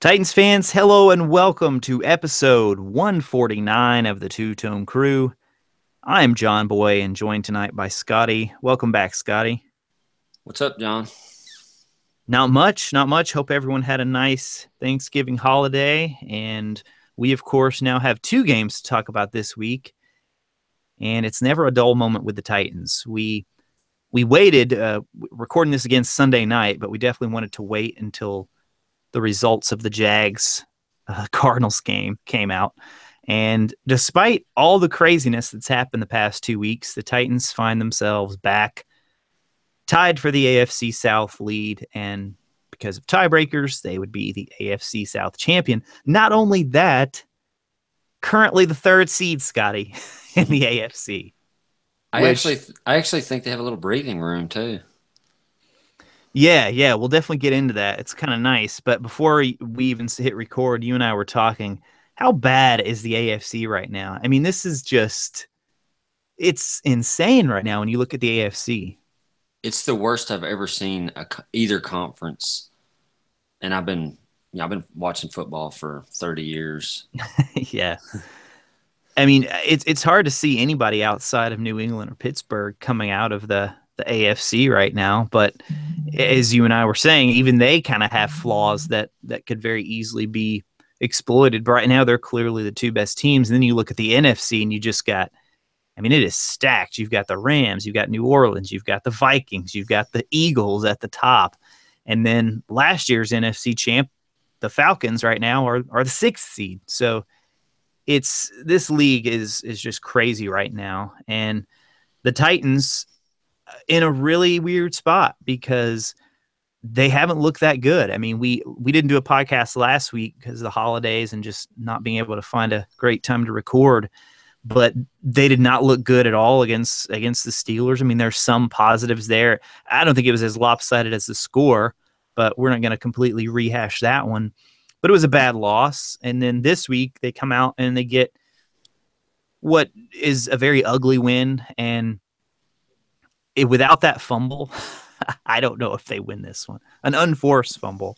Titans fans, hello and welcome to episode 149 of the Two Tone Crew. I am John Boy and joined tonight by Scotty. Welcome back, Scotty. What's up, John? Not much, not much. Hope everyone had a nice Thanksgiving holiday. And we, of course, now have two games to talk about this week. And it's never a dull moment with the Titans. We waited, recording this again Sunday night, but we definitely wanted to wait until the results of the Jags Cardinals game came out. And despite all the craziness that's happened the past 2 weeks, the Titans find themselves back tied for the AFC South lead. And because of tiebreakers, they would be the AFC South champion. Not only that, currently the third seed, Scotty, in the AFC. I Which, actually, I actually think they have a little breathing room too. yeah, we'll definitely get into that. It's kind of nice. But before we even hit record, you and I were talking. How bad is the AFC right now? I mean, this is just, it's insane right now when you look at the AFC. It's the worst I've ever seen either conference, and I've been watching football for 30 years. Yeah. I mean, it's hard to see anybody outside of New England or Pittsburgh coming out of the AFC right now. But as you and I were saying, even they kind of have flaws that could very easily be exploited. But right now, they're clearly the two best teams. And then you look at the NFC, and you just got, I mean, it is stacked. You've got the Rams, you've got New Orleans, you've got the Vikings, you've got the Eagles at the top, and then last year's NFC champ, the Falcons, right now are the sixth seed. So it's this league is just crazy right now, and the Titans in a really weird spot because they haven't looked that good. I mean, we didn't do a podcast last week because of the holidays and just not being able to find a great time to record. But they did not look good at all against the Steelers. I mean, there's some positives there. I don't think it was as lopsided as the score, but we're not going to completely rehash that one. But it was a bad loss. And then this week they come out and they get what is a very ugly win. And without that fumble, I don't know if they win this one. An unforced fumble,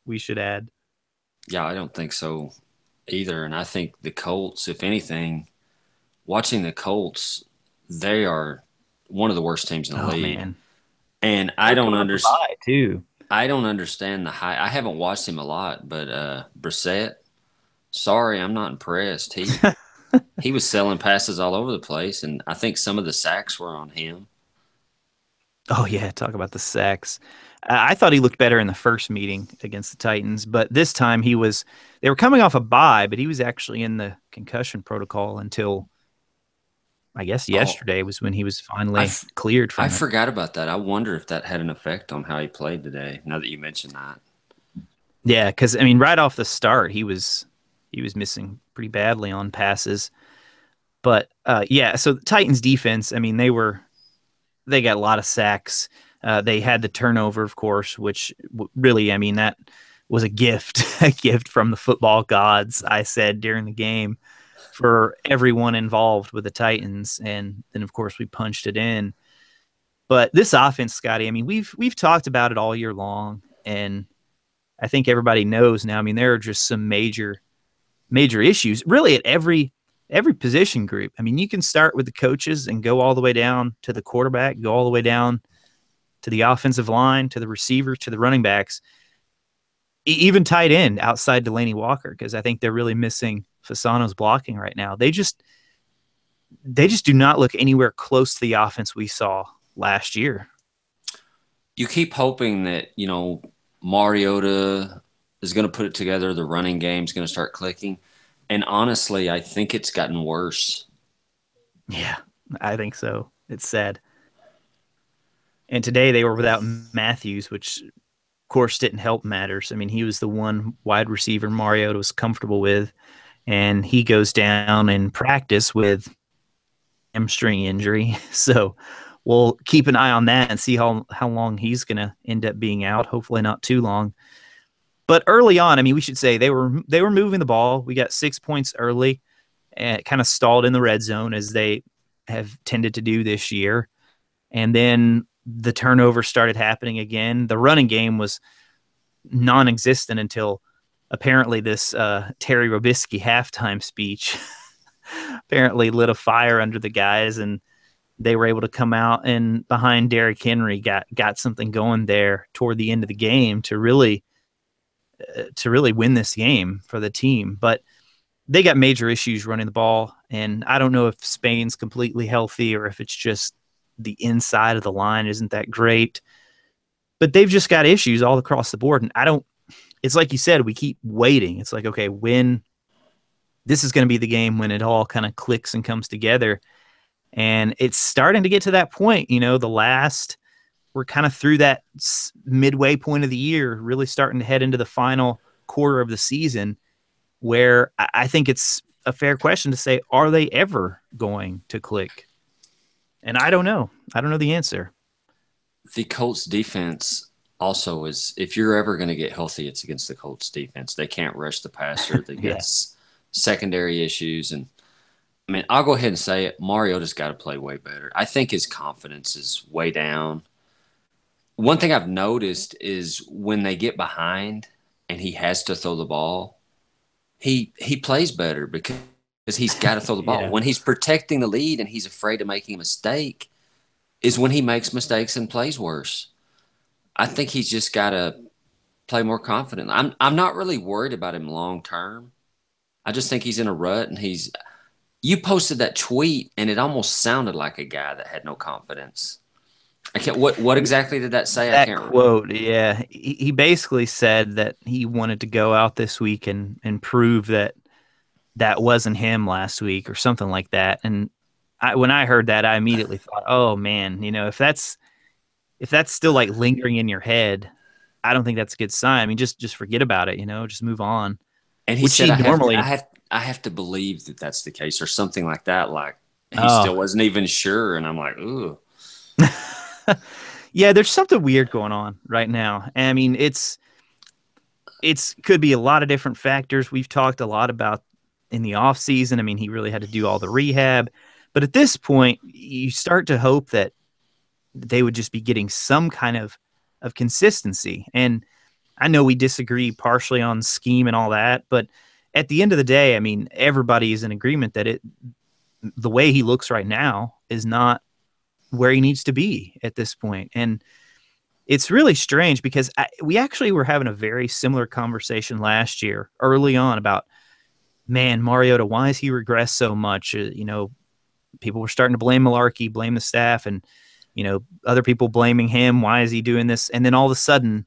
we should add. Yeah, I don't think so either. And I think the Colts, if anything, watching the Colts, they are one of the worst teams in the Oh league. man, And they're coming up a bye too. I don't understand the high. I haven't watched him a lot, but Brissett, sorry, I'm not impressed. He was selling passes all over the place, and I think some of the sacks were on him. Oh yeah, talk about the sacks. I thought he looked better in the first meeting against the Titans, but this time he was. They were coming off a bye, but he was actually in the concussion protocol until I guess Oh, yesterday was when he was I, finally f- cleared I from it. forgot about that. I wonder if that had an effect on how he played today. Now that you mentioned that, Yeah, because I mean, right off the start, he was missing pretty badly on passes. But yeah, so the Titans defense, I mean, they got a lot of sacks. They had the turnover, of course, which really, I mean, that was a gift, a gift from the football gods. I said during the game for everyone involved with the Titans, and then of course we punched it in. But this offense, Scotty, I mean, we've talked about it all year long, and I think everybody knows now. I mean, there are just some major issues really at every position group. I mean, you can start with the coaches and go all the way down to the quarterback, go all the way down to the offensive line, to the receivers, to the running backs, even tight end outside Delaney Walker, because I think they're really missing Fasano's blocking right now. They just do not look anywhere close to the offense we saw last year. you keep hoping that Mariota is going to put it together. The running game's going to start clicking, and honestly, I think it's gotten worse. Yeah, I think so. It's sad. And today they were without Matthews, which of course didn't help matters. I mean, he was the one wide receiver Mariota was comfortable with, and he goes down in practice with hamstring injury. So we'll keep an eye on that and see how long he's going to end up being out. Hopefully not too long. But early on, I mean, we should say they were moving the ball. We got 6 points early, and it kind of stalled in the red zone as they have tended to do this year. And then the turnover started happening again. The running game was non-existent until apparently this Terry Robisky halftime speech apparently lit a fire under the guys, and they were able to come out and behind Derrick Henry got something going there toward the end of the game to really win this game for the team. But they got major issues running the ball, and I don't know if Spain's completely healthy or if it's just the inside of the line isn't that great. But they've just got issues all across the board, and I don't. It's like you said, we keep waiting. It's like, okay, when this is going to be the game when it all kind of clicks and comes together. And it's starting to get to that point, we're kind of through that midway point of the year, really starting to head into the final quarter of the season, where I think it's a fair question to say, are they ever going to click? And I don't know. I don't know the answer. The Colts defense also is, if you're ever going to get healthy, it's against the Colts defense. They can't rush the passer. They've got Yeah. secondary issues. And I mean, I'll go ahead and say it. Mariota's got to play way better. I think his confidence is way down. One thing I've noticed is when they get behind and he has to throw the ball, he plays better because he's got to throw the ball. Yeah. When he's protecting the lead and he's afraid of making a mistake is when he makes mistakes and plays worse. I think he's just got to play more confident. I'm not really worried about him long term. I just think he's in a rut and he's you posted that tweet and it almost sounded like a guy that had no confidence. I can't what exactly did that say? I That can't. quote, yeah, he basically said that he wanted to go out this week and prove that that wasn't him last week or something like that. And when I heard that, I immediately thought, oh man, if that's still like lingering in your head, I don't think that's a good sign. I mean, just forget about it, just move on. And he Which said he normally, I have to believe that that's the case or something like that. Like he still oh wasn't even sure, and I'm like, ooh. yeah, there's something weird going on right now. I mean, it's could be a lot of different factors. We've talked a lot about in the off season. I mean, he really had to do all the rehab, but at this point, you start to hope that they would just be getting some kind of consistency. And I know we disagree partially on scheme and all that, but at the end of the day, I mean, everybody is in agreement that the way he looks right now is not where he needs to be at this point. And it's really strange because we actually were having a very similar conversation last year early on about, man, Mariota, why has he regressed so much? People were starting to blame Malarkey, blame the staff, and, other people blaming him. Why is he doing this? And then all of a sudden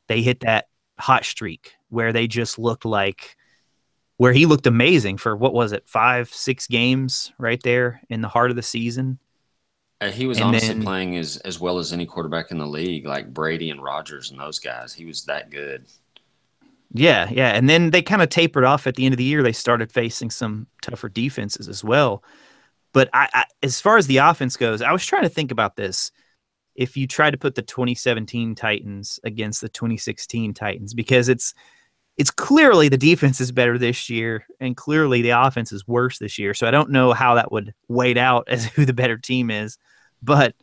they hit that hot streak where they just looked like where he looked amazing for what was it, 5, 6 games right there in the heart of the season. He was And honestly then, playing as well as any quarterback in the league, like Brady and Rodgers and those guys. He was that good. yeah, yeah. And then they kind of tapered off at the end of the year. They started facing some tougher defenses as well. But as far as the offense goes, I was trying to think about this. If you try to put the 2017 Titans against the 2016 Titans, because it's clearly the defense is better this year, and clearly the offense is worse this year. So I don't know how that would weight out as who the better team is. But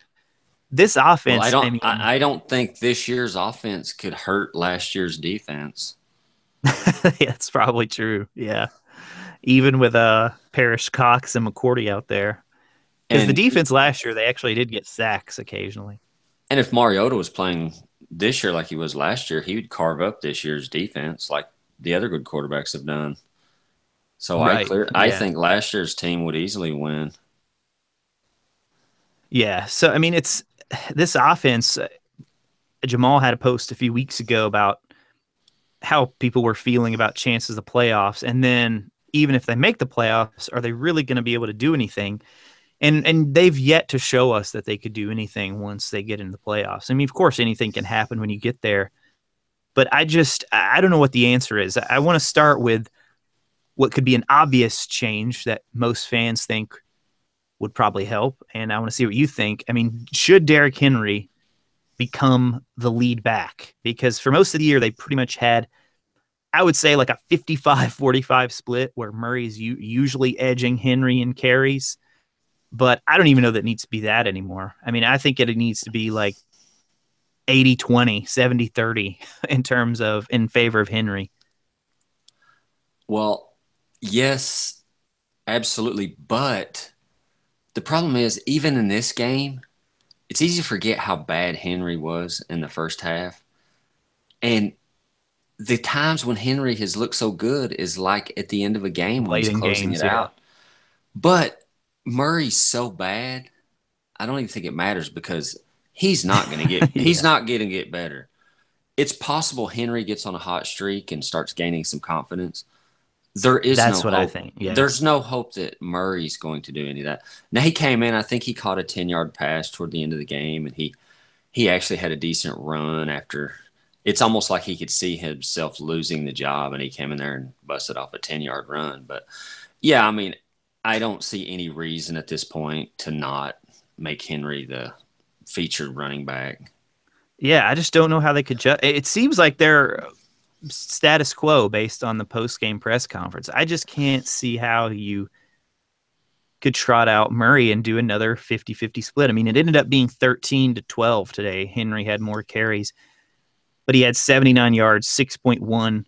this Well, offense, I mean, I don't think this year's offense could hurt last year's defense. it's probably true. Yeah. Even with Parrish, Cox, and McCourty out there. Because the And defense last year, they actually did get sacks occasionally. and if Mariota was playing this year like he was last year, he would carve up this year's defense like the other good quarterbacks have done. So Right. I Yeah. think last year's team would easily win. Yeah. So, I mean, it's this offense. Jamal had a post a few weeks ago about how people were feeling about chances of playoffs. And then even if they make the playoffs, are they really going to be able to do anything? And they've yet to show us that they could do anything once they get into the playoffs. I mean, of course, anything can happen when you get there. But I don't know what the answer is. I want to start with what could be an obvious change that most fans think would probably help. And I want to see what you think. I mean, should Derrick Henry become the lead back? Because for most of the year, they pretty much had, I would say, like a 55-45 split where Murray's usually edging Henry in carries. But I don't even know that it needs to be that anymore. I mean, I think it needs to be like 80-20, 70-30 in terms of in favor of Henry. Well, yes, absolutely. But the problem is, even in this game, it's easy to forget how bad Henry was in the first half. And the times when Henry has looked so good is like at the end of a game when late he's in closing it games. Yeah. out. But Murray's so bad, I don't even think it matters because he's Yeah. not going to get better. It's possible Henry gets on a hot streak and starts gaining some confidence. There is no That's what I hope. think. Yeah. There's no hope that Murray's going to do any of that. Now he came in, I think he caught a 10-yard pass toward the end of the game and he actually had a decent run after it's almost like he could see himself losing the job and he came in there and busted off a 10-yard run. But yeah, I mean, I don't see any reason at this point to not make Henry the featured running back. Yeah. I just don't know how they could it seems like they're status quo based on the post game press conference. I just can't see how you could trot out Murray and do another 50-50 split. I mean, it ended up being 13-12 today. Henry had more carries, but he had 79 yards, 6.1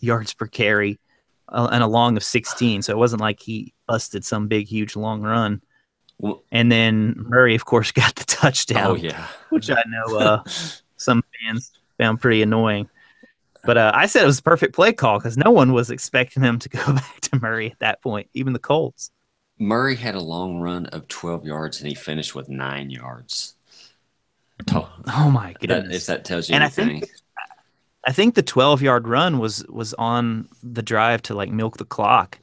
yards per carry, and a long of 16. So it wasn't like he busted some big, huge long run. Well, And then Murray, of course, got the oh touchdown, yeah. which I know some fans found pretty annoying. But I said it was a perfect play call because no one was expecting them to go back to Murray at that point, even the Colts. Murray had a long run of 12 yards and he finished with 9 yards. Oh my That if goodness! that tells you And anything. I think the 12-yard run was on the drive to like milk the clock.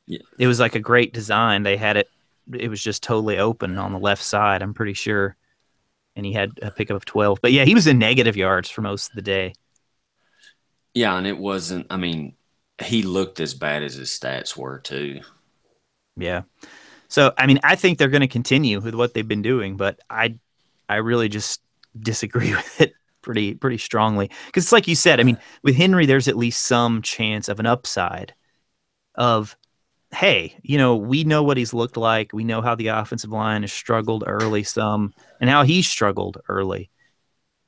Yeah. It was like a great design. They had it. It was just totally open on the left side. I'm pretty sure, and he had a pickup of 12. But yeah, he was in negative yards for most of the day. Yeah, and it wasn't, I mean, he looked as bad as his stats were too. Yeah. So I mean, I think they're going to continue with what they've been doing, but I really just disagree with it pretty strongly because it's like you said. I mean, with Henry, there's at least some chance of an upside of hey, we know what he's looked like. We know how the offensive line has struggled early some and how he's struggled early.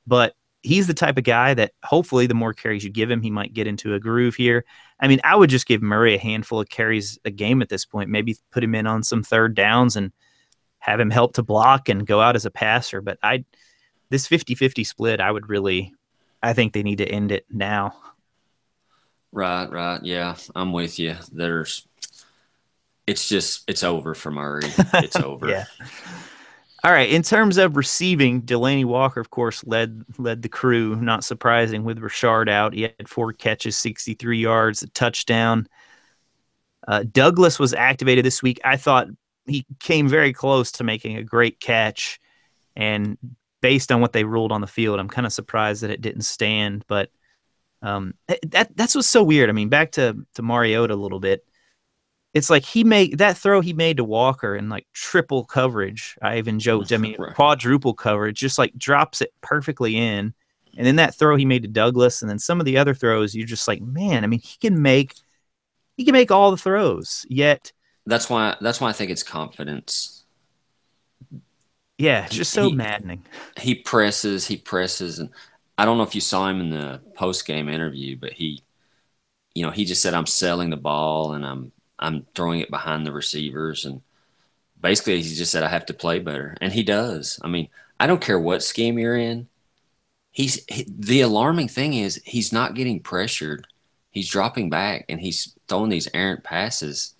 But he's the type of guy that hopefully the more carries you give him, he might get into a groove here. I mean, I would just give Murray a handful of carries a game at this point, maybe put him in on some third downs and have him help to block and go out as a passer. But this 50-50 split, I think they need to end it now. Right, right. Yeah, I'm with you. It's over for Murray. It's over. Yeah. All right. In terms of receiving, Delaney Walker, of course, led the crew. Not surprising with Rashard out. He had 4 catches, 63 yards, a touchdown. Douglas was activated this week. I thought he came very close to making a great catch, and based on what they ruled on the field, I'm kind of surprised that it didn't stand. But that's what's so weird. I mean, back to Mariota a little bit. It's like he made that throw he made to Walker in like triple coverage. I even joked, I mean, Right. quadruple coverage, just like drops it perfectly in. And then that throw he made to Douglas, and then some of the other throws, you're just like, man, I mean, he can make all the throws. Yet, That's why I think it's confidence. yeah, it's just so He maddening. he presses, and I don't know if you saw him in the post game interview, but he just said I'm selling the ball and I'm throwing it behind the receivers, and basically he just said I have to play better, and he does. I mean, I don't care what scheme you're in. The alarming thing is he's not getting pressured. He's dropping back and he's throwing these errant passes.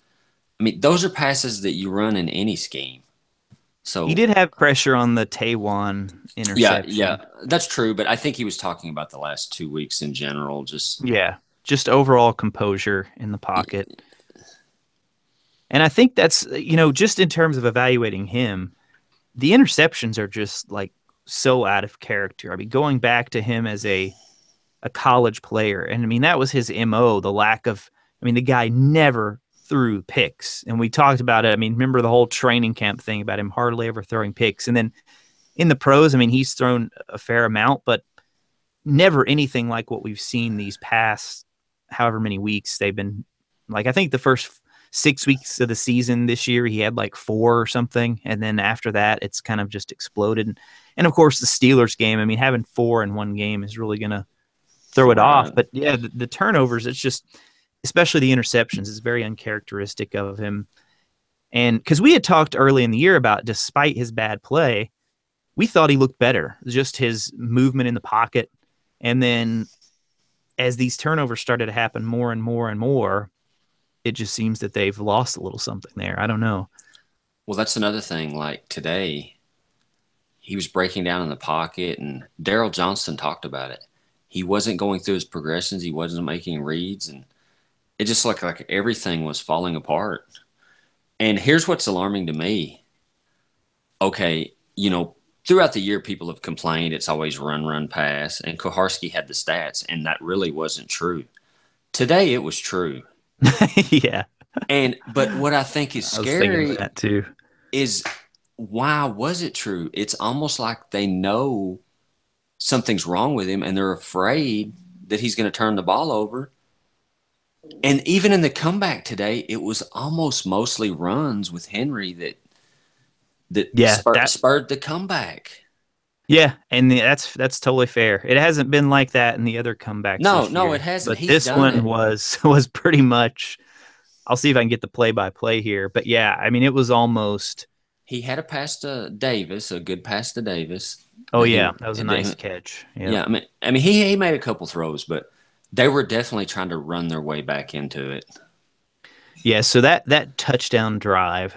I mean, those are passes that you run in any scheme. He So did have pressure on the Taiwan yeah, yeah, interception. that's true. But I think he was talking about the last 2 weeks in general. Just Yeah, just overall composure in the pocket. And I think that's, just in terms of evaluating him, the interceptions are just like so out of character. I mean, going back to him as a college player, and I mean, that was his MO, the lack of, I mean, the guy never threw picks. And we talked about it. I mean, remember the whole training camp thing about him hardly ever throwing picks. And then in the pros, I mean, he's thrown a fair amount, but never anything like what we've seen these past however many weeks they've been like. I think the first 6 weeks of the season this year he had like 4 or something, and then after that it's kind of just exploded. And of course the Steelers game, I mean, having 4 in one game is really gonna throw it off. right. But yeah, the turnovers, it's just especially the interceptions, is very uncharacteristic of him. And because we had talked early in the year about, despite his bad play, we thought he looked better, just his movement in the pocket. And then as these turnovers started to happen more and more and more, it just seems that they've lost a little something there. I don't know. Well, that's another thing. Like today, he was breaking down in the pocket, and Daryl Johnston talked about it. He wasn't going through his progressions. He wasn't making reads, and it just looked like everything was falling apart. And here's what's alarming to me. Okay, throughout the year, people have complained it's always run, run, pass, and Koharski had the stats, and that really wasn't true. Today, it was true. Yeah. But what I think is I was thinking scary that too. is why was it true? It's almost like they know something's wrong with him and they're afraid that he's going to turn the ball over. And even in the comeback today, it was almost mostly runs with Henry that Yeah, spurred the comeback. yeah, and that's totally fair. It hasn't been like that in the other comebacks No, this no, it year, hasn't. but He's this done one it. was pretty much. I'll see if I can get the play by play here, but yeah, I mean it was almost. He had a pass to Davis, a good pass to Davis Oh that he yeah, that was a nice catch. Yep. yeah, I mean he made a couple throws, but they were definitely trying to run their way back into it. Yeah, so that touchdown drive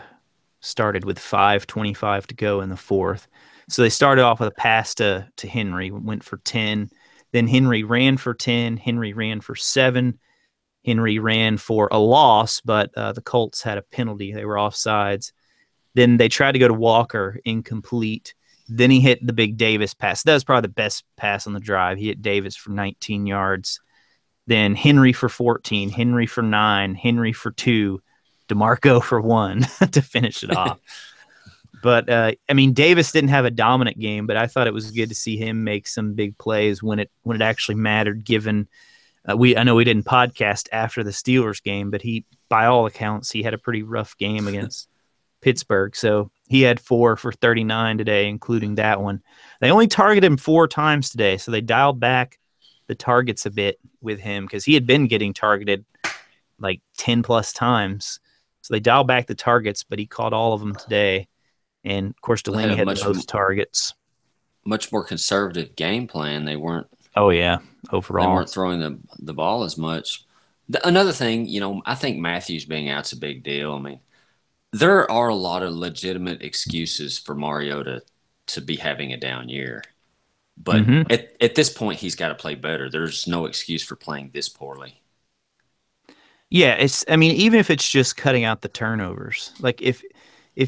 started with 5:25 to go in the fourth. So they started off with a pass to Henry, went for 10. Then Henry ran for 10. Henry ran for 7. Henry ran for a loss, but the Colts had a penalty. They were offsides. Then they tried to go to Walker, incomplete. Then he hit the big Davis pass. That was probably the best pass on the drive. He hit Davis for 19 yards. Then Henry for 14, Henry for 9, Henry for 2, DeMarco for 1 to finish it off. But I mean, Davis didn't have a dominant game, but I thought it was good to see him make some big plays when it actually mattered. Given I know we didn't podcast after the Steelers game, but by all accounts, he had a pretty rough game against Pittsburgh. So he had 4 for 39 today, including that one. They only targeted him 4 times today, so they dialed back the targets a bit with him because he had been getting targeted like 10 plus times. So they dialed back the targets, but he caught all of them today. And of course, They had Delaney a had the most targets. much more conservative game plan. Oh yeah, They overall. weren't throwing the ball as much. Another thing, I think Matthews being out's a big deal. I mean, there are a lot of legitimate excuses for Mariota to be having a down year. But Mm-hmm. at this point, he's got to play better. There's no excuse for playing this poorly. Yeah, I mean, even if it's just cutting out the turnovers, like if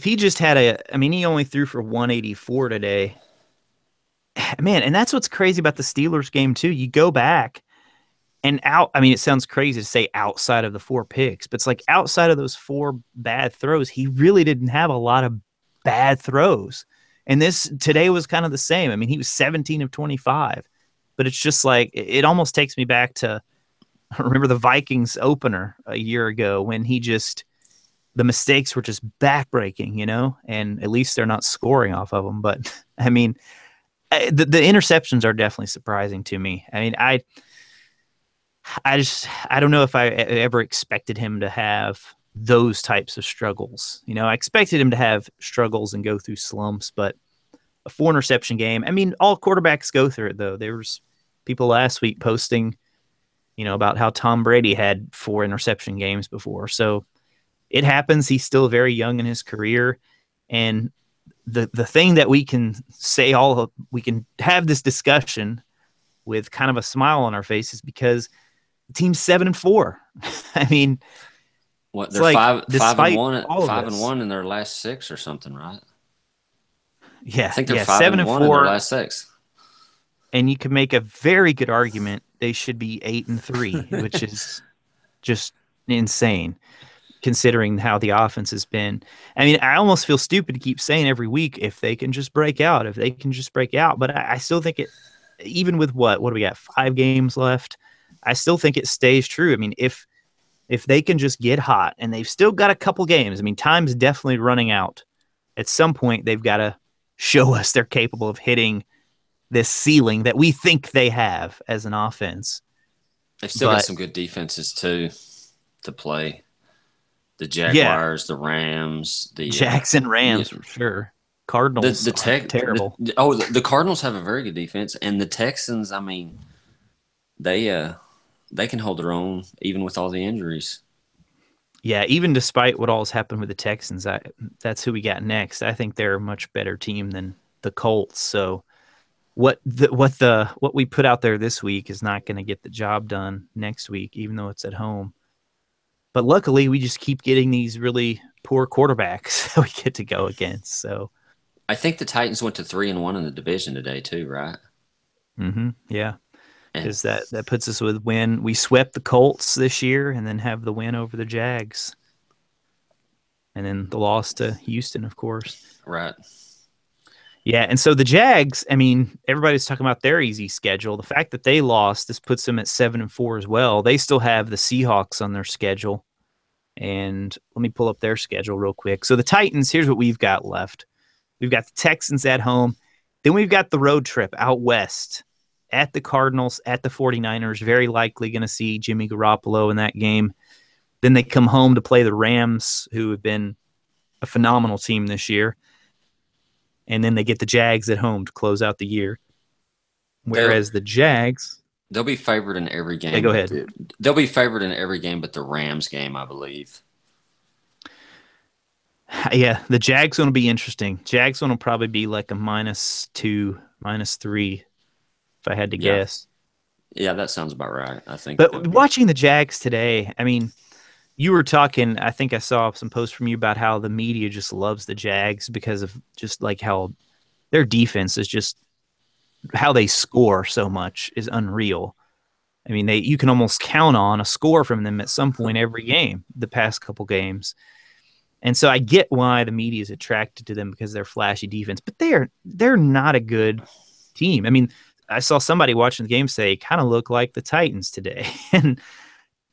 he just had I mean, he only threw for 184 today. Man, and that's what's crazy about the Steelers game too. You go back and I mean, it sounds crazy to say outside of the 4 picks, but it's like outside of those 4 bad throws, he really didn't have a lot of bad throws. And this today was kind of the same. I mean, he was 17 of 25, but it's just like it almost takes me back to remember the Vikings opener a year ago when the mistakes were just backbreaking, and at least they're not scoring off of them. But I mean, the interceptions are definitely surprising to me. I mean, I don't know if I ever expected him to have those types of struggles. I expected him to have struggles and go through slumps, but a 4 interception game. I mean, all quarterbacks go through it though. There was people last week posting, about how Tom Brady had 4 interception games before. So it happens. He's still very young in his career, and the thing that we can we can have this discussion with kind of a smile on our faces because the team's 7-4. I mean, What it's they're like five and despite one all of five and this, one in their last 6 or something, right? I yeah, think they're yeah, five seven and and one in their four, last 6. and you can make a very good argument they should be 8-3, which is just insane considering how the offense has been. I mean, I almost feel stupid to keep saying every week if they can just break out, if they can just break out. But I still think even with what do we got? 5 games left. I still think it stays true. I mean, if they can just get hot and they've still got a couple games, I mean, time's definitely running out. At some point, they've got to show us they're capable of hitting this ceiling that we think they have as an offense. They've still got But some good defenses too. to play. The Yeah, Jaguars, the Rams, Jackson yeah, Rams for sure. the Cardinals the aren't tech terrible. the Cardinals have a very good defense, and the Texans. I mean, they uh they can hold their own even with all the injuries. Yeah, even despite what all's happened with the Texans, that's who we got next. I think they're a much better team than the Colts. So what we put out there this week is not going to get the job done next week, even though it's at home. But luckily, we just keep getting these really poor quarterbacks that we get to go against. So, I think the Titans went to 3-1 in the division today too, right? yeah, And because that puts us with win. We swept the Colts this year, and then have the win over the Jags, and then the loss to Houston, of course. right, Yeah, and so the Jags, I mean, everybody's talking about their easy schedule. The fact that they lost, this puts them at 7-4 as well. They still have the Seahawks on their schedule. And let me pull up their schedule real quick. So the Titans, here's what we've got left. We've got the Texans at home. Then we've got the road trip out west at the Cardinals, at the 49ers. Very likely going to see Jimmy Garoppolo in that game. Then they come home to play the Rams, who have been a phenomenal team this year. And then they get the Jags at home to close out the year. they'll Whereas the Jags, they'll be favored in every yeah, game, go but ahead. they'll be favored in every game, but the Rams game, I believe. Yeah, the Jags going to be interesting. Jags going to probably be like a -2, -3, if I had to Yeah, guess. yeah, that sounds about right. I think they'll But be. watching the Jags today, I mean, you were talking, I think I saw some posts from you about how the media just loves the Jags because of just like how their defense is just how they score so much is unreal. I mean, they you can almost count on a score from them at some point every game, the past couple games. And so I get why the media is attracted to them because they're flashy defense, but they're not a good team. I mean, I saw somebody watching the game say kind of look like the Titans today, and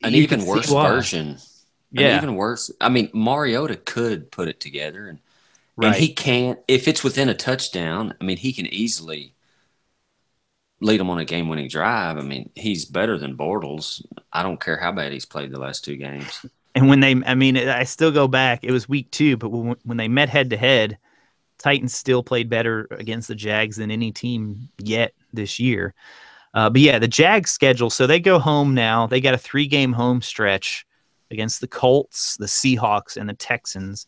An you could even see worse why. version. An Yeah, even worse. I mean, Mariota could put it together, and right. he can't. If it's within a touchdown, I mean, he can easily lead them on a game-winning drive. I mean, he's better than Bortles. I don't care how bad he's played the last two games. And when they, I mean, I still go back. It was week 2, but when they met head to head, Titans still played better against the Jags than any team yet this year. But yeah, the Jags schedule. So they go home now. They got a 3-game home stretch against the Colts, the Seahawks, and the Texans.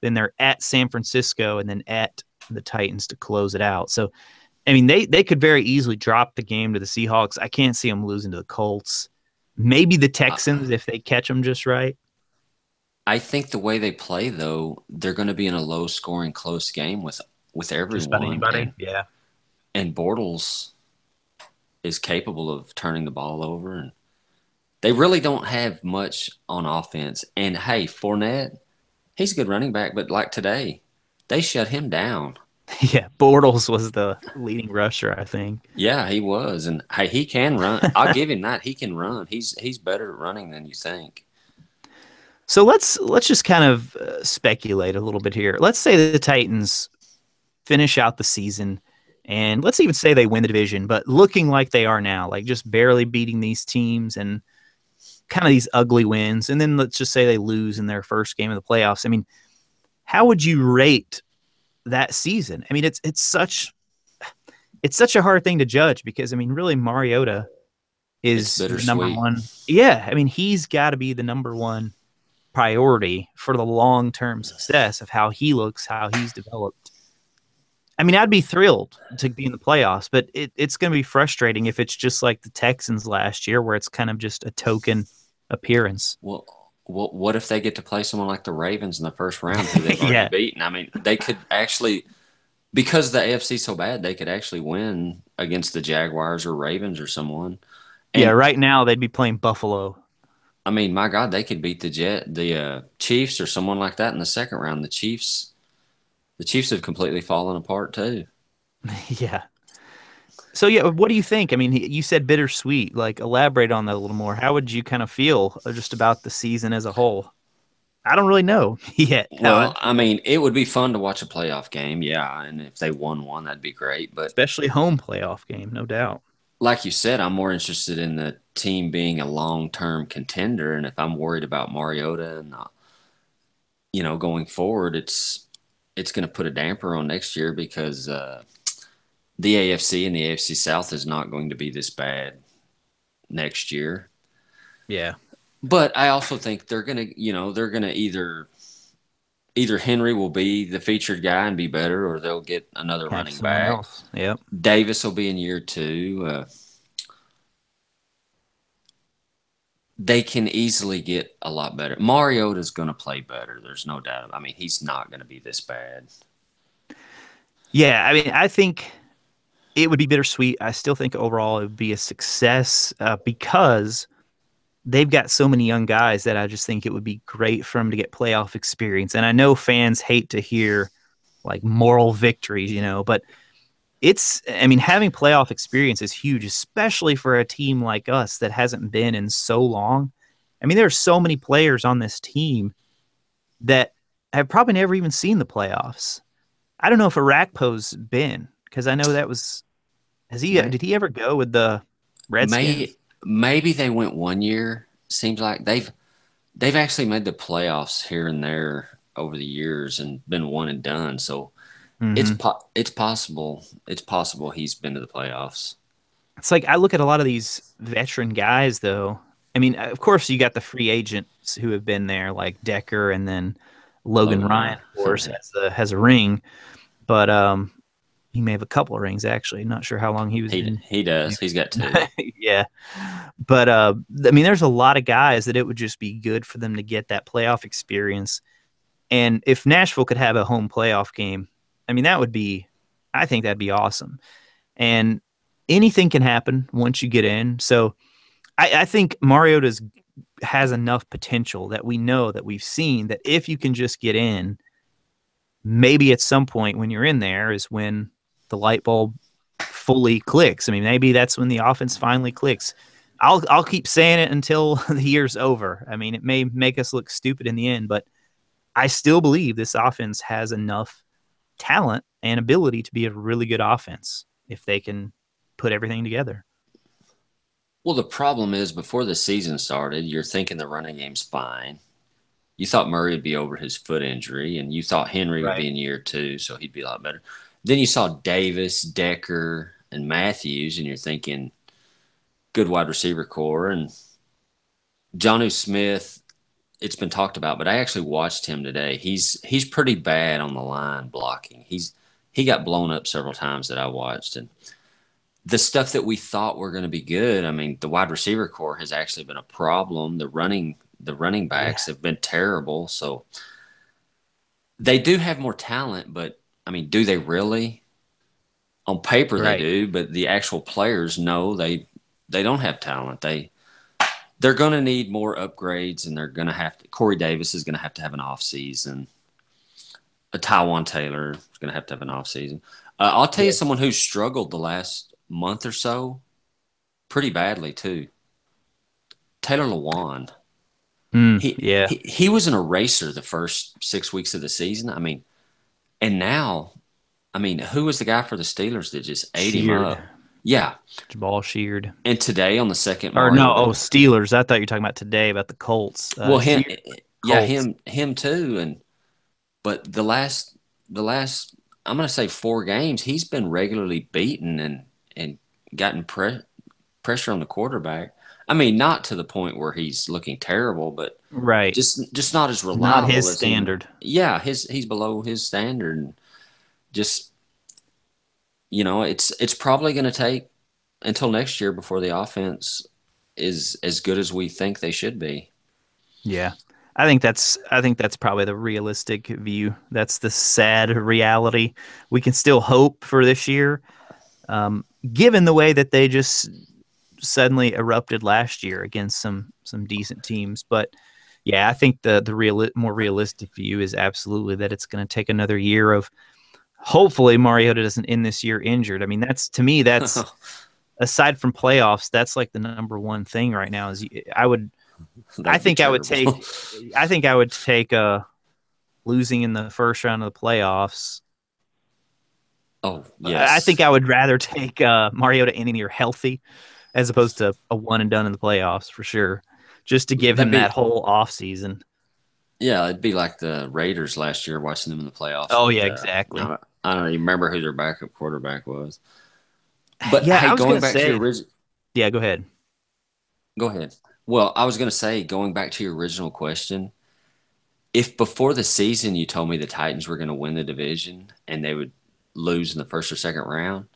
Then they're at San Francisco and then at the Titans to close it out. So, I mean, they could very easily drop the game to the Seahawks. I can't see them losing to the Colts. Maybe the I, Texans if they catch them just right. I think the way they play, though, they're going to be in a low-scoring, close game with Just about everyone, anybody. Yeah. and Bortles is capable of turning the ball over, and they really don't have much on offense. And hey, Fournette, he's a good running back, but like today, they shut him down. Yeah. Bortles was the leading rusher, I think. Yeah, he was, and hey, he can run. I'll give him that. He can run. He's better at running than you think. So let's just kind of speculate a little bit here. Let's say that the Titans finish out the season, and let's even say they win the division, but looking like they are now, like just barely beating these teams and kind of these ugly wins. And then let's just say they lose in their first game of the playoffs. I mean, how would you rate that season? I mean, it's such a hard thing to judge because I mean, really, Mariota It's is the number bittersweet. one. Yeah, I mean, he's got to be the number one priority for the long term success of how he looks, how he's developed. I mean, I'd be thrilled to be in the playoffs, but it's going to be frustrating if it's just like the Texans last year, where it's kind of just a token appearance. Well, what if they get to play someone like the Ravens in the first round, who they've already Yeah, beaten? I mean, they could actually, because the AFC's so bad, they could actually win against the Jaguars or Ravens or someone. yeah. And Right now, they'd be playing Buffalo. I mean, my God, they could beat the Chiefs or someone like that in the second round. The Chiefs have completely fallen apart too. Yeah. So yeah, what do you think? I mean, you said bittersweet. Like, elaborate on that a little more. How would you kind of feel just about the season as a whole? I don't really know yet how Well, I'd I feel, mean, it would be fun to watch a playoff game, yeah, and if they won that'd be great. But especially home playoff game, no doubt. like you said, I'm more interested in the team being a long-term contender. And if I'm worried about Mariota and going forward, it's going to put a damper on next year because the AFC and the AFC South is not going to be this bad next year. Yeah. But I also think they're gonna either Henry will be the featured guy and be better, or they'll get another Have running someone back. else. Yep. Davis will be in year two. They can easily get a lot better. Mariota's going to play better. There's no doubt. I mean, he's not going to be this bad. Yeah. I mean, I think it would be bittersweet. I still think overall it would be a success because they've got so many young guys that I just think it would be great for them to get playoff experience. And I know fans hate to hear like moral victories, but I mean, having playoff experience is huge, especially for a team like us that hasn't been in so long. I mean, there are so many players on this team that have probably never even seen the playoffs. I don't know if Arakpo's been because I know that was May, did he ever go with the Redskins? maybe they went one year. Seems like they've actually made the playoffs here and there over the years and been one and done. So Hmm. it's possible. It's possible he's been to the playoffs. It's like I look at a lot of these veteran guys, though. I mean, of course, you got the free agents who have been there, like Decker, and then Logan Logan Ryan, Ryan. of course, has a ring, but he may have a couple of rings actually. Not sure how long he was in. He does. He's got two. Yeah, but I mean, there's a lot of guys that it would just be good for them to get that playoff experience. And if Nashville could have a home playoff game, I mean, I think that'd be awesome. And anything can happen once you get in. So I think Mariota's has enough potential that we know that we've seen that if you can just get in, maybe at some point when you're in there is when the light bulb fully clicks. I mean, maybe that's when the offense finally clicks. I'll keep saying it until the year's over. I mean, it may make us look stupid in the end, but I still believe this offense has enough talent and ability to be a really good offense if they can put everything together. Well, the problem is before the season started, you're thinking the running game's fine. You thought Murray would be over his foot injury, and you thought Henry would Right. be in year two, so he'd be a lot better. Then you saw Davis, Decker, and Matthews, and you're thinking good wide receiver core. And Jonnu Smith, it's been talked about, but I actually watched him today. He's pretty bad on the line blocking. He got blown up several times that I watched, and the stuff that we thought were going to be good. I mean, the wide receiver core has actually been a problem. The running Yeah. backs have been terrible. So they do have more talent, but I mean, do they really? On paper they Right. do, but the actual players no, they don't have talent. They're going to need more upgrades, and they're going to have to. Corey Davis is going to have an off season. A Taiwan Taylor is going to have an off season. I'll tell you Yeah. someone who's struggled the last month or so pretty badly too. Taylor Lewan. He Yeah. he was an eraser the first 6 weeks of the season. I mean, and now, I mean, who was the guy for the Steelers that just ate him Sheared. up? Yeah. Jabal sheared. And today on the second Or no, oh, Mariota, Steelers. I thought you were talking about today about the Colts. well, Sheared yeah, Colts. him too. And but the last, I'm gonna say 4 games, he's been regularly beaten and gotten pressure on the quarterback. I mean, not to the point where he's looking terrible, but Right. just not as Not reliable his as he. standard. Yeah, he's below his standard. And just it's probably going to take until next year before the offense is as good as we think they should be. Yeah. I think that's probably the realistic view. That's the sad reality. We can still hope for this year, given the way that they just suddenly erupted last year against some decent teams. But yeah, I think the more realistic view is absolutely that it's going to take another year of hopefully Mariota doesn't end this year injured. I mean, that's to me that's aside from playoffs, that's like the number one thing right now. Is I would I That'd be think I would terrible. take I think I would take losing in the first round of the playoffs. Oh I think yes. I would rather take Mariota ending year healthy. as opposed to a one and done in the playoffs for sure. Just to give That'd him that be whole off season. yeah, it'd be like the Raiders last year watching them in the playoffs Oh with yeah, exactly. I don't even remember who their backup quarterback was. But Yeah, hey, I was going gonna back to your say. original, Yeah, go ahead. go ahead. Well, I was going to say, going back to your original question, if before the season you told me the Titans were going to win the division and they would lose in the first or second round,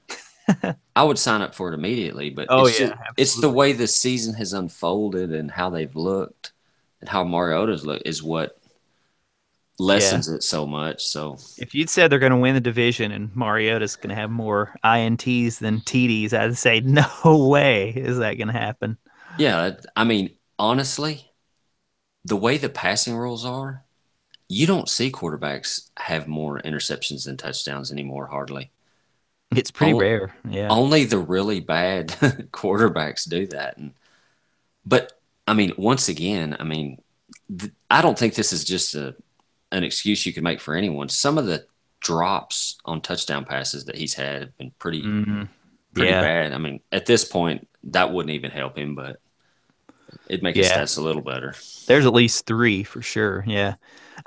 I would sign up for it immediately. But Oh yeah, it's the absolutely. way the season has unfolded and how they've looked and how Mariota's look is what Yeah. lessens it so much. So If you'd said they're going to win the division and Mariota's going to have more INTs than TDs, I'd say no way is that going to happen. yeah, I mean, honestly, the way the passing rules are, you don't see quarterbacks have more interceptions than touchdowns anymore, hardly. It's pretty On- rare. Yeah. Only the really bad quarterbacks do that. But I mean, once again, I mean, I don't think this is just an excuse you can make for anyone. Some of the drops on touchdown passes that he's had have been Mm, pretty yeah. bad. I mean, at this point, that wouldn't even help him, but it'd make his Yeah. stats a little better. There's at least three for sure. Yeah.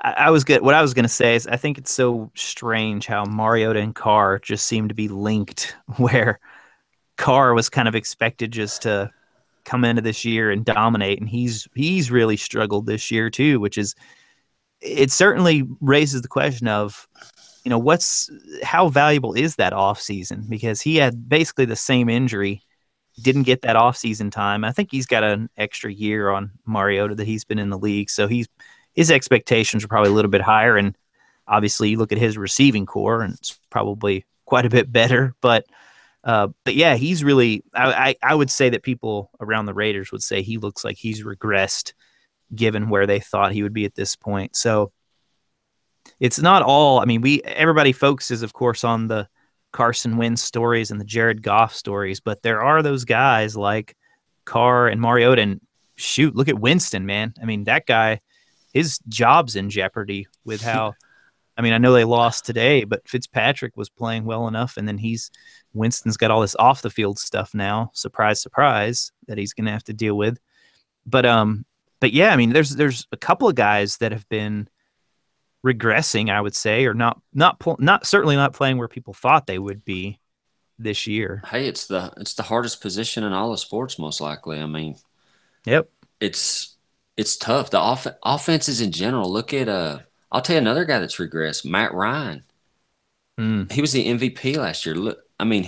I was good. What I was going to say is I think it's so strange how Mariota and Carr just seem to be linked, where Carr was kind of expected just to come into this year and dominate, and he's really struggled this year too, which is it certainly raises the question of what's how valuable is that off season, because he had basically the same injury, didn't get that off season time. I think he's got an extra year on Mariota that he's been in the league, so his expectations are probably a little bit higher, and obviously you look at his receiving core and it's probably quite a bit better, but yeah, he's really I would say that people around the Raiders would say he looks like he's regressed given where they thought he would be at this point. So it's not all. I mean, we everybody focuses, of course, on the Carson Wentz stories and the Jared Goff stories, but there are those guys like Carr and Mariota. And shoot, look at Winston, man. I mean, that guy, his job's in jeopardy with how. I mean, I know they lost today, but Fitzpatrick was playing well enough, and then he's Winston's got all this off the field stuff now. Surprise, surprise, that he's going to have to deal with. But but yeah, I mean, there's a couple of guys that have been regressing, I would say, or not certainly not playing where people thought they would be this year. Hey, it's the hardest position in all of sports, most likely. I mean, Yep. it's it's tough. The offenses in general. Look at I'll tell you another guy that's regressed, Matt Ryan. Mm. He was the MVP last year. Look, I mean,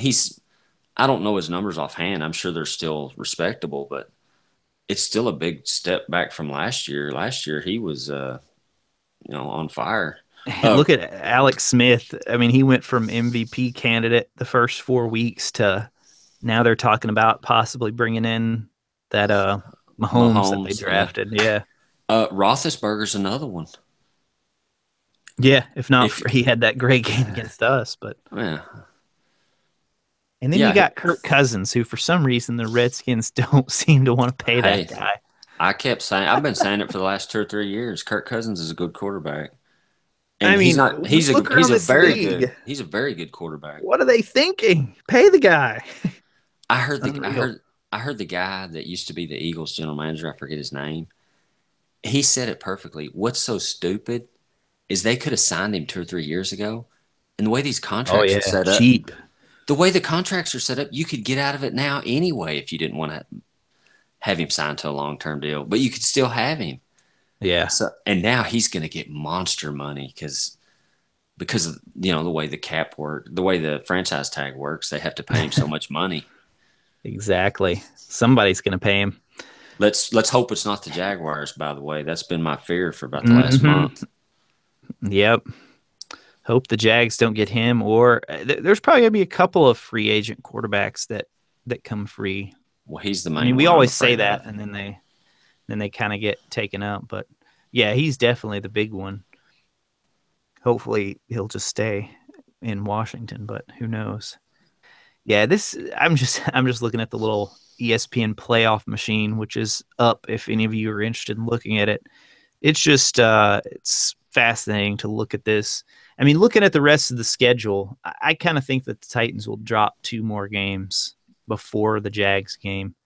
I don't know his numbers offhand. I'm sure they're still respectable, but it's still a big step back from last year. Last year he was on fire. Uh, Look at Alex Smith. I mean, he went from MVP candidate the first 4 weeks to now they're talking about possibly bringing in that Mahomes that they Mahomes, yeah. drafted. Yeah. Roethlisberger's another one. Yeah, if not If for he had that great game against us, but yeah, and then you yeah. got Kirk Cousins, who for some reason the Redskins don't seem to want to pay that Hey, guy. I kept saying I've been saying it for the last 2 or 3 years. Kirk Cousins is a good quarterback, and I he's mean, not. just look around this league. He's a very good quarterback. What are they thinking? Pay the guy. It's unreal. I heard the guy that used to be the Eagles general manager. I forget his name. He said it perfectly. What's so stupid is they could have signed him 2 or 3 years ago, and the way these Oh contracts are yeah, set up, cheap. the way the contracts are set up, you could get out of it now anyway if you didn't want to have him signed to a long term deal, but you could still have him. Yeah, So and now he's going to get monster money because of the way the cap work, the way the franchise tag works, they have to pay him so much money. exactly. Somebody's gonna pay him. Let's hope it's not the Jaguars. By the way, that's been my fear for about the last Hmm. month. Yep. Hope the Jags don't get him, or there's probably gonna be a couple of free agent quarterbacks that come free. Well, he's the I mean, main we one I'm always say afraid that, of. and then they kind of get taken up. But yeah, he's definitely the big one. Hopefully, he'll just stay in Washington, but who knows? Yeah, this I'm just looking at the little ESPN playoff machine, which is up if any of you are interested in looking at it. It's just it's fascinating to look at this. I mean, looking at the rest of the schedule, I kind of think that the Titans will drop two more games before the Jags game.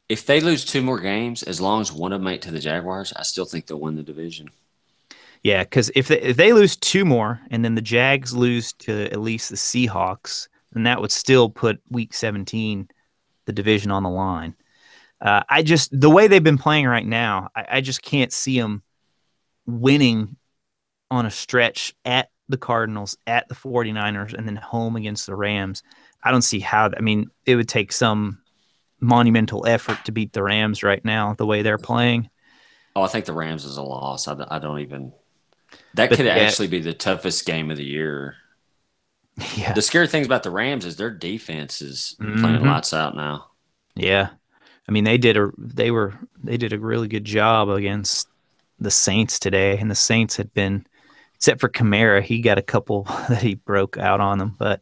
If they lose two more games, as long as one of them make to the Jaguars, I still think they'll win the division. Yeah, because if they lose two more and then the Jags lose to at least the Seahawks, then that would still put Week 17 the division on the line. I just the way they've been playing right now, I just can't see them winning on a stretch at the Cardinals, at the 49ers, and then home against the Rams. I don't see how. I mean, it would take some monumental effort to beat the Rams right now, the way they're playing. Oh, I think the Rams is a loss. I don't even. That But could yeah, actually be the toughest game of the year. yeah, The scary things about the Rams is their defense is playing hmm lights out now. yeah. I mean, they did a really good job against the Saints today, and the Saints had been, except for Kamara, he got a couple that he broke out on them, but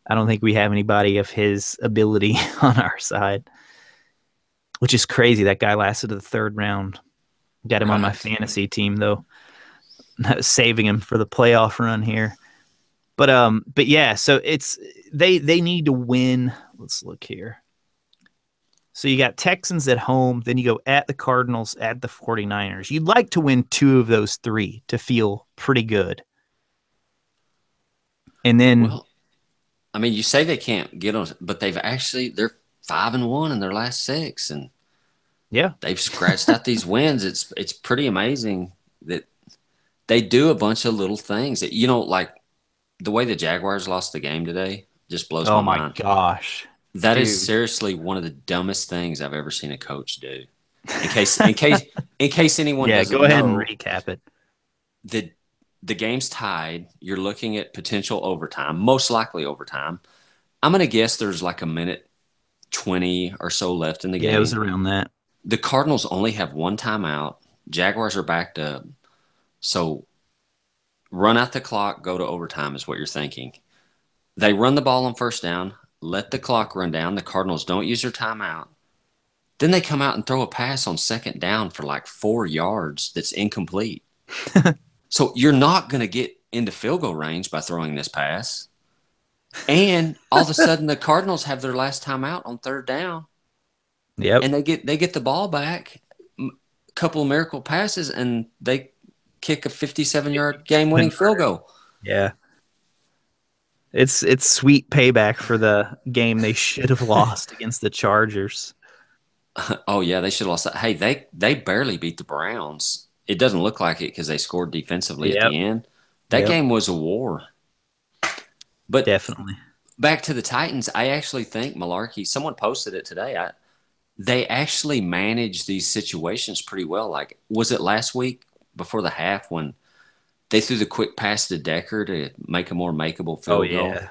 I don't think we have anybody of his ability on our side, which is crazy. That guy lasted to the third round. Got him on my Right. fantasy team though, saving him for the playoff run here. But yeah, so they need to win. Let's look here. So you got Texans at home, then you go at the Cardinals, at the 49ers. You'd like to win two of those three to feel pretty good. And then, Well, I mean, you say they can't get on, but they're 5-1 in their last six, and yeah. they've scratched out these wins. It's pretty amazing that they do a bunch of little things that like the way the Jaguars lost the game today just blows my Oh my mind. gosh. That is Dude. seriously one of the dumbest things I've ever seen a coach do. In case in case in case anyone Yeah, doesn't go ahead and know, recap it. the the game's tied. You're looking at potential overtime, most likely overtime. I'm gonna guess there's like a minute 20 or so left in the Yeah, it was game. around that. The Cardinals only have one timeout. Jaguars are backed up. So run out the clock, go to overtime is what you're thinking. They run the ball on first down, let the clock run down. The Cardinals don't use their timeout. Then they come out and throw a pass on second down for like 4 yards that's incomplete. So you're not going to get into field goal range by throwing this pass. And all of a sudden, the Cardinals have their last timeout on third down, Yep. and they get the ball back. A couple of miracle passes, and they kick a 57-yard game-winning field goal. Yeah. It's sweet payback for the game they should have lost against the Chargers. Oh yeah, they should have lost that. Hey, they barely beat the Browns. It doesn't look like it because they scored defensively at Yep. the end. That Yep. game was a war. But Definitely. back to the Titans, I actually think Malarkey. Someone posted it today. They actually managed these situations pretty well. Like, was it last week before the half when they threw the quick pass to Decker to make a more makeable Oh field goal? yeah.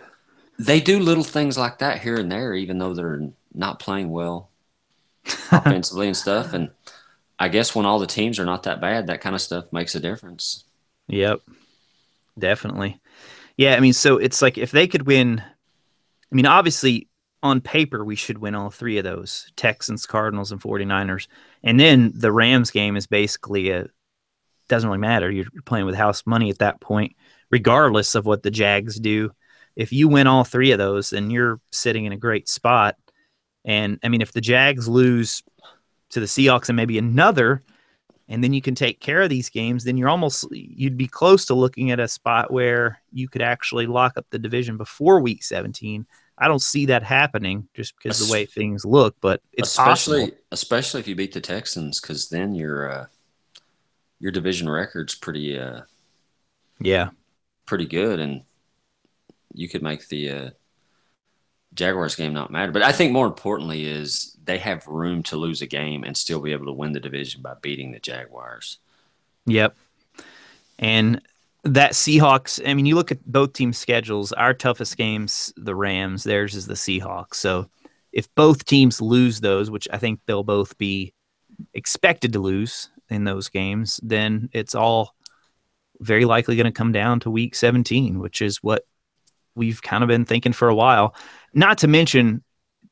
They do little things like that here and there, even though they're not playing well offensively and stuff. And I guess when all the teams are not that bad, that kind of stuff makes a difference. Yep. Definitely. Yeah, I mean, so it's like if they could win, I mean, obviously on paper we should win all three of those, Texans, Cardinals, and 49ers. And then the Rams game is basically a doesn't really matter. You're playing with house money at that point, regardless of what the Jags do. If you win all three of those, then you're sitting in a great spot. And I mean, if the Jags lose to the Seahawks and maybe another, and then you can take care of these games, then you'd be close to looking at a spot where you could actually lock up the division before week 17. I don't see that happening just because the way things look, but it's possible. Especially if you beat the Texans, because then your division record's Yeah. pretty good, and you could make the Jaguars game not matter. But I think more importantly is they have room to lose a game and still be able to win the division by beating the Jaguars. Yep. And that Seahawks, I mean, you look at both teams' schedules, our toughest games, the Rams, theirs is the Seahawks. So if both teams lose those, which I think they'll both be expected to lose in those games, then it's all very likely going to come down to week 17, which is what we've kind of been thinking for a while. Not to mention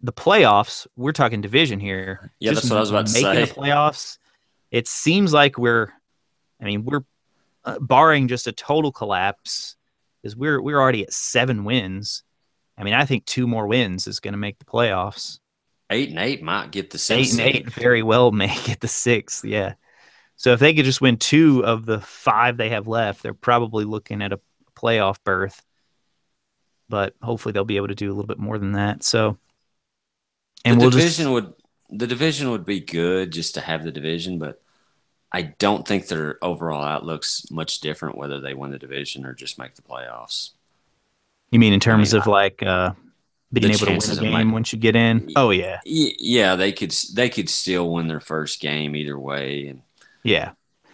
the playoffs. We're talking division here. Yeah, Just that's what I was about to making the say. playoffs. It seems like we're barring just a total collapse, because we're already at 7 wins. I mean, I think 2 more wins is going to make the playoffs. 8-8 might get the sixth 8-8 seed. very well may get the sixth. Yeah. So if they could just win 2 of the 5 they have left, they're probably looking at a playoff berth. But hopefully they'll be able to do a little bit more than that. So, The and we'll division just, would the division would be good just to have the division, but I don't think their overall outlook's much different whether they win the division or just make the playoffs. you mean in I terms mean, of like the being able to win a chances of my game once you get in? Oh, yeah. yeah, they could still win their first game either way, and Yeah.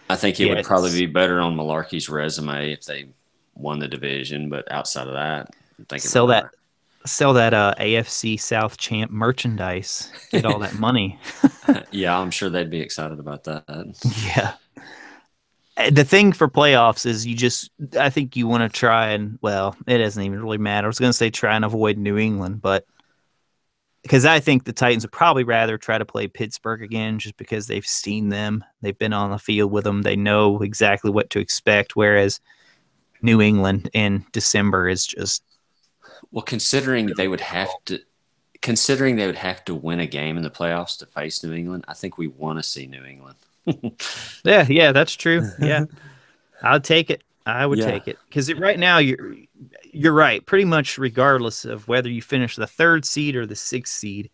I think it Yeah. would probably be better on Malarkey's resume if they won the division. But outside of that, I think it don't Sell that matter. sell that AFC South champ merchandise. Get all that money. Yeah, I'm sure they'd be excited about that. Yeah. The thing for playoffs is I think you want to try and, well, it doesn't even really matter. I was going to say try and avoid New England, but because I think the Titans would probably rather try to play Pittsburgh again just because they've seen them. They've been on the field with them. They know exactly what to expect. Whereas New England in December is just Well, really difficult. considering they would have to win a game in the playoffs to face New England, I think we want to see New England. Yeah, yeah, that's true. Yeah, I'll take it. I would Yeah, take it because right now you're right. Pretty much regardless of whether you finish the 3rd seed or the 6th seed,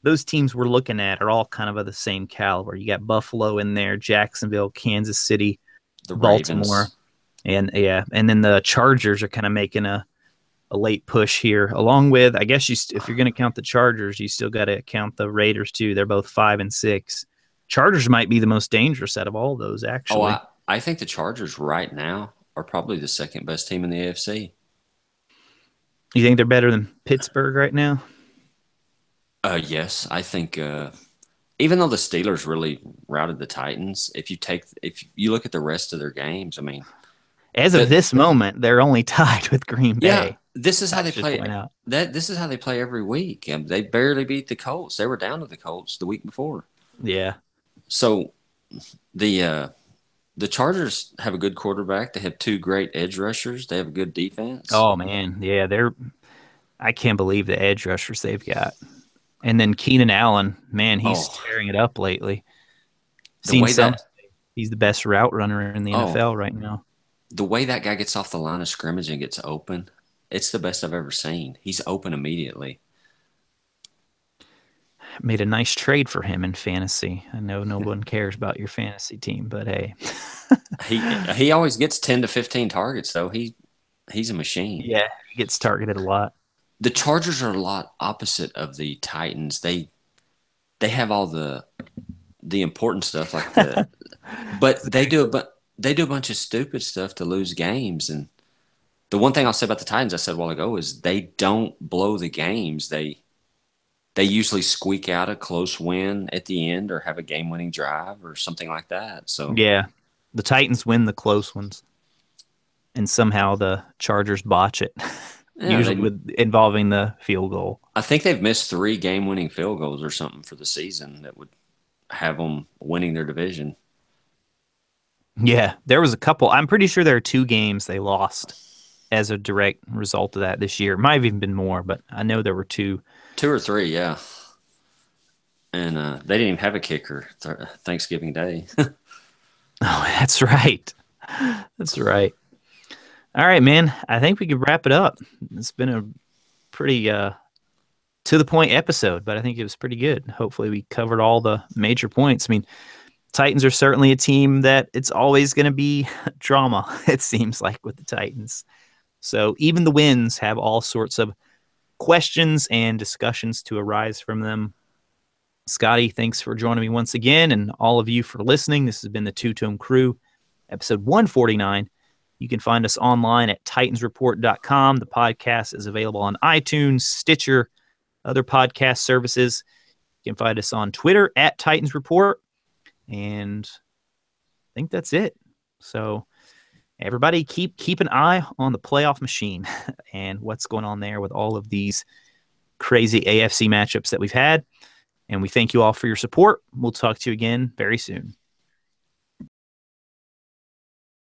those teams we're looking at are all kind of the same caliber. You got Buffalo in there, Jacksonville, Kansas City, the Baltimore, Ravens. and yeah, and then the Chargers are kind of making a late push here. Along with, I guess if you're going to count the Chargers, you still got to count the Raiders too. They're both 5 and 6. Chargers might be the most dangerous out of all of those, Oh, actually. I think the Chargers right now are probably the second best team in the AFC. You think they're better than Pittsburgh right now? Yes, I think even though the Steelers really routed the Titans, if you look at the rest of their games, I mean, As of that this moment, they're only tied with Green yeah, Bay. this is how I they should play. point out. This is how they play every week. They barely beat the Colts. They were down to the Colts the week before. Yeah. So the uh, the Chargers have a good quarterback. They have two great edge rushers. They have a good defense. Oh man. Yeah, they're. I can't believe the edge rushers they've got. And then Keenan Allen, man, he's Oh, tearing it up lately. the Seen way some. that He's the best route runner in the oh NFL right now. the way that guy gets off the line of scrimmage and gets open, it's the best I've ever seen. He's open immediately. Made a nice trade for him in fantasy. I know no one cares about your fantasy team, but hey. He always gets 10 to 15 targets though. He's a machine. Yeah, he gets targeted a lot. The Chargers are a lot opposite of the Titans. They have all the important stuff like but they do a bunch of stupid stuff to lose games. And the one thing I'll say about the Titans I said a while ago is they don't blow the games. They usually squeak out a close win at the end or have a game-winning drive or something like that. So Yeah. The Titans win the close ones, and somehow the Chargers botch it, yeah, usually they with involving the field goal. I think they've missed three game-winning field goals or something for the season that would have them winning their division. Yeah, there was a couple. I'm pretty sure there are 2 games they lost as a direct result of that this year. Might have even been more, but I know there were 2. Two or three, yeah. And they didn't even have a kicker Thanksgiving Day. Oh, that's right. That's right. All right, man. I think we could wrap it up. It's been a pretty to the point episode, but I think it was pretty good. Hopefully, we covered all the major points. I mean, Titans are certainly a team that it's always going to be drama, it seems like, with the Titans. So even the wins have all sorts of questions and discussions to arise from them. Scotty, thanks for joining me once again, and all of you for listening. This has been the Two Tone Crew, episode 149. You can find us online at titansreport.com. The podcast is available on iTunes, Stitcher, other podcast services. You can find us on Twitter at Titans Report. And I think that's it. So everybody keep an eye on the playoff machine and what's going on there with all of these crazy AFC matchups that we've had. And we thank you all for your support. We'll talk to you again very soon.